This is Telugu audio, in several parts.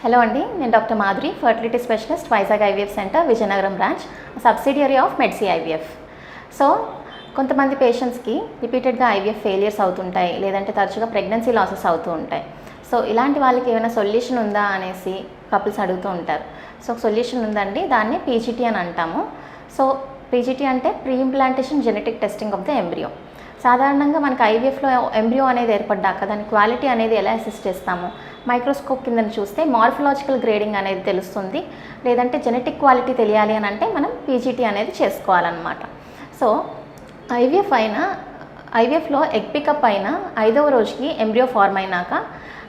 హలో అండి, నేను doctor Madhuri, fertility specialist, Vizag IVF centre, Vizianagaram branch, subsidiary of Medcy IVF. So కొంతమంది పేషెంట్స్కి రిపీటెడ్గా ఐవీఎఫ్ ఫెయిలియర్స్ అవుతుంటాయి, లేదంటే తరచుగా ప్రెగ్నెన్సీ లాసెస్ అవుతూ ఉంటాయి. సో ఇలాంటి వాళ్ళకి ఏమైనా సొల్యూషన్ ఉందా అనేసి కపుల్స్ అడుగుతూ ఉంటారు. సో సొల్యూషన్ ఉందండి, దాన్ని పీజీటీ అని అంటాము. సో పీజీటీ అంటే pre implantation genetic testing of the embryo. సాధారణంగా మనకి ఐవీఎఫ్లో ఎంబ్రియో అనేది ఏర్పడ్డాక దాని క్వాలిటీ అనేది ఎలా అసెస్ చేస్తాము? మైక్రోస్కోప్ కింద చూస్తే మార్ఫలాజికల్ గ్రేడింగ్ అనేది తెలుస్తుంది. లేదంటే జెనెటిక్ క్వాలిటీ తెలియాలి అని అంటే మనం పీజీటీ అనేది చేసుకోవాలన్నమాట. సో ఐవీఎఫ్లో ఎగ్ పికప్ అయిన 5వ రోజుకి ఎంబ్రియో ఫార్మ్ అయినాక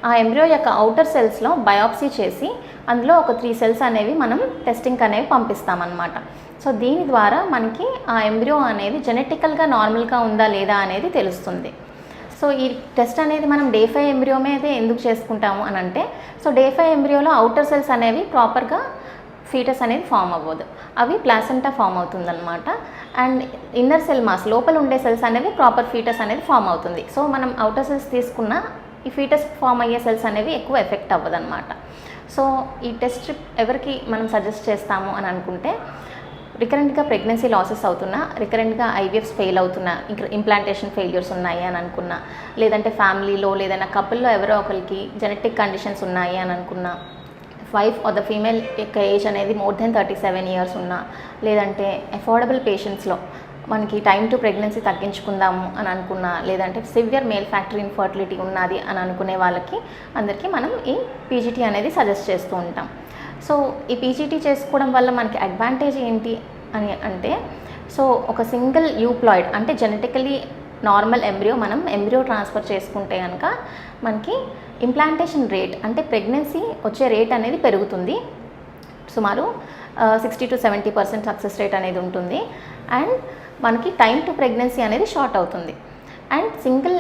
ఆ ఎంబ్రియో యొక్క అవుటర్ సెల్స్లో బయాప్సీ చేసి అందులో ఒక 3 సెల్స్ అనేవి మనం టెస్టింగ్ అనేవి పంపిస్తామన్నమాట. సో దీని ద్వారా మనకి ఆ ఎంబ్రియో అనేది జెనెటికల్గా నార్మల్గా ఉందా లేదా అనేది తెలుస్తుంది. సో ఈ టెస్ట్ అనేది మనం డే 5 ఎంబ్రియో మీదే ఎందుకు చేసుకుంటాము అని అంటే, సో డే 5 ఎంబ్రియోలో అవుటర్ సెల్స్ అనేవి ప్రాపర్గా ఫీటస్ అనేది ఫామ్ అవ్వదు, అవి ప్లాసెంటా ఫామ్ అవుతుందన్నమాట. అండ్ ఇన్నర్ సెల్ మాస్ లోపల ఉండే సెల్స్ అనేవి ప్రాపర్ ఫీటస్ అనేది ఫామ్ అవుతుంది. సో మనం అవుటర్ సెల్స్ తీసుకున్న ఈ ఫీటస్ ఫామ్ అయ్యే సెల్స్ అనేవి ఎక్కువ ఎఫెక్ట్ అవ్వదన్నమాట. సో ఈ టెస్ట్ ఎవరికి మనం సజెస్ట్ చేస్తాము అని అనుకుంటే, రికరెంట్గా ప్రెగ్నెన్సీ లాసెస్ అవుతున్నా, రికరెంట్గా ఐవీఎఫ్స్ ఫెయిల్ అవుతున్నా, ఇంప్లాంటేషన్ ఫెయిల్యూర్స్ ఉన్నాయి అని అనుకున్నా, లేదంటే ఫ్యామిలీలో లేదన్నా కపుల్లో ఎవరో ఒకరికి జెనెటిక్ కండిషన్స్ ఉన్నాయి అని అనుకున్నా, వైఫ్ ఆర్ ద ఫీమేల్ యొక్క ఏజ్ అనేది మోర్ దెన్ 37 ఇయర్స్ ఉన్నా, లేదంటే అఫోర్డబుల్ పేషెంట్స్లో మనకి టైం టు ప్రెగ్నెన్సీ తగ్గించుకుందాము అని అనుకున్నా, లేదంటే సివియర్ మేల్ ఫ్యాక్టరీ ఇన్ఫర్టిలిటీ ఉన్నది అని అనుకునే వాళ్ళకి అందరికీ మనం ఈ పీజీటీ అనేది సజెస్ట్ చేస్తూ ఉంటాం. సో ఈ పీజీటీ చేసుకోవడం వల్ల మనకి అడ్వాంటేజ్ ఏంటి అని అంటే, సో ఒక సింగిల్ యూప్లాయిడ్ అంటే జెనెటికలీ నార్మల్ ఎంబ్రియో మనం ఎంబ్రియో ట్రాన్స్ఫర్ చేసుకుంటే కనుక మనకి ఇంప్లాంటేషన్ రేట్ అంటే ప్రెగ్నెన్సీ వచ్చే రేట్ అనేది పెరుగుతుంది. సుమారు 60 to 70% సక్సెస్ రేట్ అనేది ఉంటుంది. అండ్ మనకి టైం టు ప్రెగ్నెన్సీ అనేది షార్ట్ అవుతుంది. అండ్ సింగిల్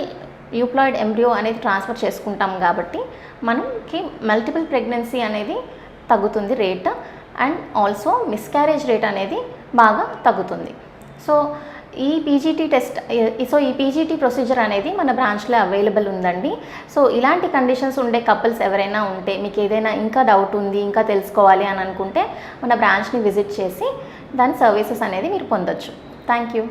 యూప్లాయిడ్ ఎంబ్రియో అనేది ట్రాన్స్ఫర్ చేసుకుంటాం కాబట్టి మనకి మల్టిపుల్ ప్రెగ్నెన్సీ అనేది తగ్గుతుంది rate. And also miscarriage rate అనేది బాగా తగ్గుతుంది. సో ఈ పీజీటీ ప్రొసీజర్ అనేది మన బ్రాంచ్లో అవైలబుల్ ఉందండి. సో ఇలాంటి కండిషన్స్ ఉండే కపుల్స్ ఎవరైనా ఉంటే, మీకు ఏదైనా ఇంకా డౌట్ ఉంది, ఇంకా తెలుసుకోవాలి అని అనుకుంటే మన బ్రాంచ్ని విజిట్ చేసి దాని సర్వీసెస్ అనేది మీరు పొందొచ్చు. Thank you.